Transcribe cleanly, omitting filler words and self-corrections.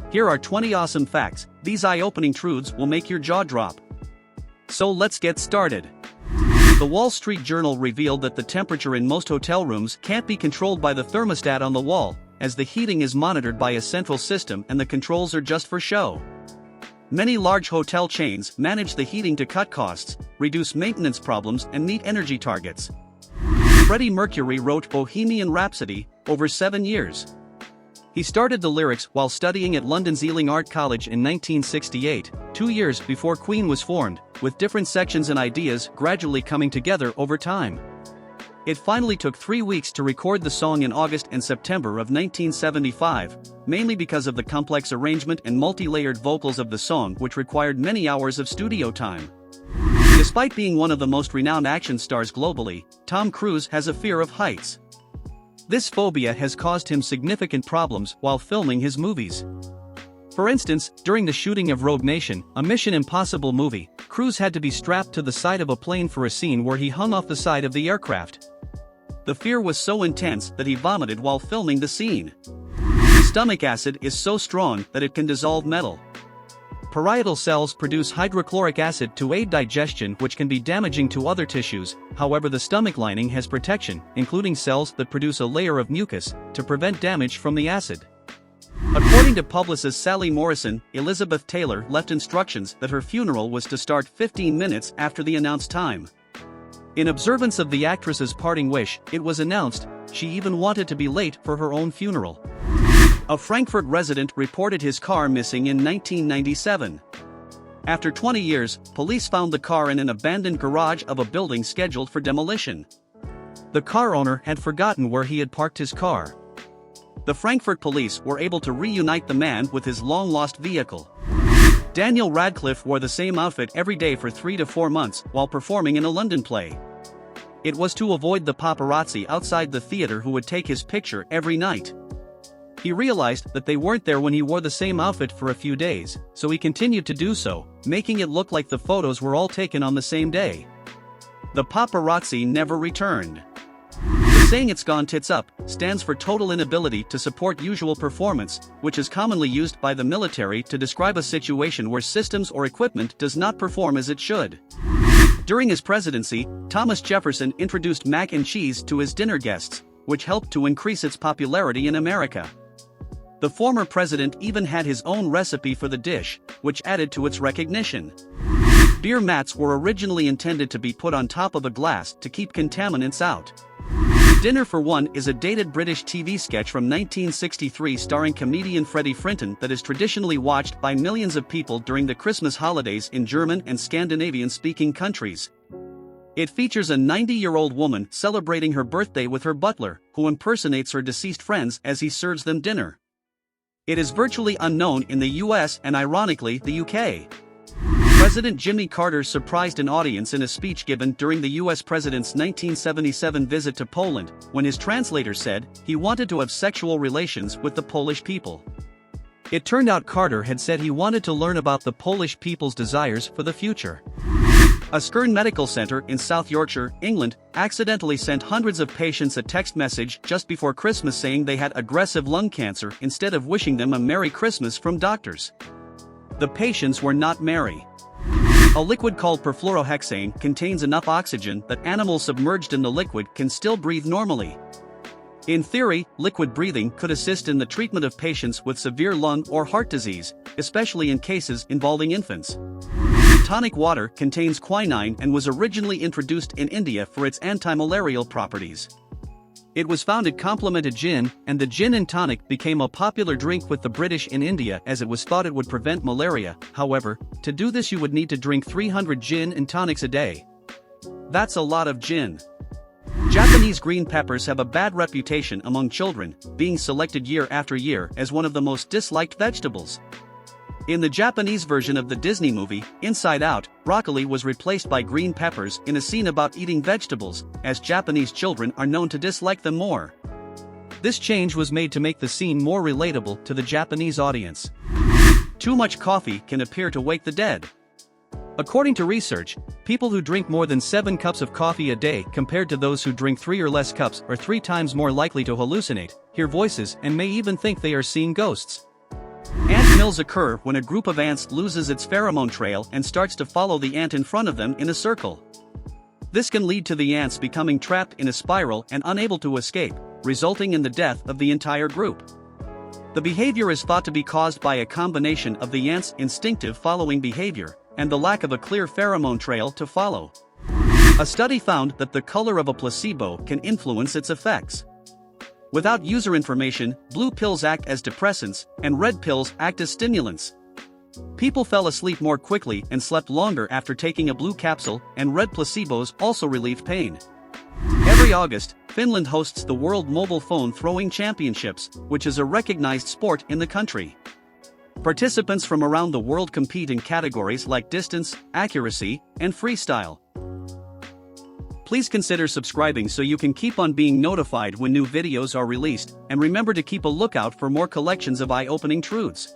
Here are 20 awesome facts. These eye-opening truths will make your jaw drop. So let's get started. The Wall Street Journal revealed that the temperature in most hotel rooms can't be controlled by the thermostat on the wall, as the heating is monitored by a central system and the controls are just for show. Many large hotel chains manage the heating to cut costs, reduce maintenance problems and meet energy targets. Freddie Mercury wrote Bohemian Rhapsody over 7 years. He started the lyrics while studying at London's Ealing Art College in 1968, 2 years before Queen was formed, with different sections and ideas gradually coming together over time. It finally took 3 weeks to record the song in August and September of 1975, mainly because of the complex arrangement and multi-layered vocals of the song, which required many hours of studio time. Despite being one of the most renowned action stars globally, Tom Cruise has a fear of heights. This phobia has caused him significant problems while filming his movies. For instance, during the shooting of Rogue Nation, a Mission Impossible movie, Cruise had to be strapped to the side of a plane for a scene where he hung off the side of the aircraft. The fear was so intense that he vomited while filming the scene. Stomach acid is so strong that it can dissolve metal. Parietal cells produce hydrochloric acid to aid digestion, which can be damaging to other tissues. However, the stomach lining has protection, including cells that produce a layer of mucus, to prevent damage from the acid. According to publicist Sally Morrison, Elizabeth Taylor left instructions that her funeral was to start 15 minutes after the announced time. In observance of the actress's parting wish, it was announced she even wanted to be late for her own funeral. A Frankfurt resident reported his car missing in 1997. After 20 years, police found the car in an abandoned garage of a building scheduled for demolition. The car owner had forgotten where he had parked his car. The Frankfurt police were able to reunite the man with his long-lost vehicle. Daniel Radcliffe wore the same outfit every day for 3 to 4 months while performing in a London play. It was to avoid the paparazzi outside the theater who would take his picture every night. He realized that they weren't there when he wore the same outfit for a few days, so he continued to do so, making it look like the photos were all taken on the same day. The paparazzi never returned. The saying "it's gone tits up" stands for total inability to support usual performance, which is commonly used by the military to describe a situation where systems or equipment does not perform as it should. During his presidency, Thomas Jefferson introduced mac and cheese to his dinner guests, which helped to increase its popularity in America. The former president even had his own recipe for the dish, which added to its recognition. Beer mats were originally intended to be put on top of a glass to keep contaminants out. Dinner for One is a dated British TV sketch from 1963 starring comedian Freddie Frinton that is traditionally watched by millions of people during the Christmas holidays in German and Scandinavian-speaking countries. It features a 90-year-old woman celebrating her birthday with her butler, who impersonates her deceased friends as he serves them dinner. It is virtually unknown in the US and ironically the UK. President Jimmy Carter surprised an audience in a speech given during the US president's 1977 visit to Poland, when his translator said he wanted to have sexual relations with the Polish people. It turned out Carter had said he wanted to learn about the Polish people's desires for the future. A Skjern Medical Center in South Yorkshire, England, accidentally sent hundreds of patients a text message just before Christmas saying they had aggressive lung cancer instead of wishing them a Merry Christmas from doctors. The patients were not merry. A liquid called perfluorohexane contains enough oxygen that animals submerged in the liquid can still breathe normally. In theory, liquid breathing could assist in the treatment of patients with severe lung or heart disease, especially in cases involving infants. Tonic water contains quinine and was originally introduced in India for its anti-malarial properties. It was found it complemented gin, and the gin and tonic became a popular drink with the British in India as it was thought it would prevent malaria. However, to do this you would need to drink 300 gin and tonics a day. That's a lot of gin. Japanese green peppers have a bad reputation among children, being selected year after year as one of the most disliked vegetables. In the Japanese version of the Disney movie, Inside Out, broccoli was replaced by green peppers in a scene about eating vegetables, as Japanese children are known to dislike them more. This change was made to make the scene more relatable to the Japanese audience. Too much coffee can appear to wake the dead. According to research, people who drink more than 7 cups of coffee a day compared to those who drink 3 or less cups are 3 times more likely to hallucinate, hear voices, and may even think they are seeing ghosts. Ant mills occur when a group of ants loses its pheromone trail and starts to follow the ant in front of them in a circle. This can lead to the ants becoming trapped in a spiral and unable to escape, resulting in the death of the entire group. The behavior is thought to be caused by a combination of the ants' instinctive following behavior and the lack of a clear pheromone trail to follow. A study found that the color of a placebo can influence its effects. Without user information, blue pills act as depressants, and red pills act as stimulants. People fell asleep more quickly and slept longer after taking a blue capsule, and red placebos also relieved pain. Every August, Finland hosts the World Mobile Phone Throwing Championships, which is a recognized sport in the country. Participants from around the world compete in categories like distance, accuracy, and freestyle. Please consider subscribing so you can keep on being notified when new videos are released, and remember to keep a lookout for more collections of eye-opening truths.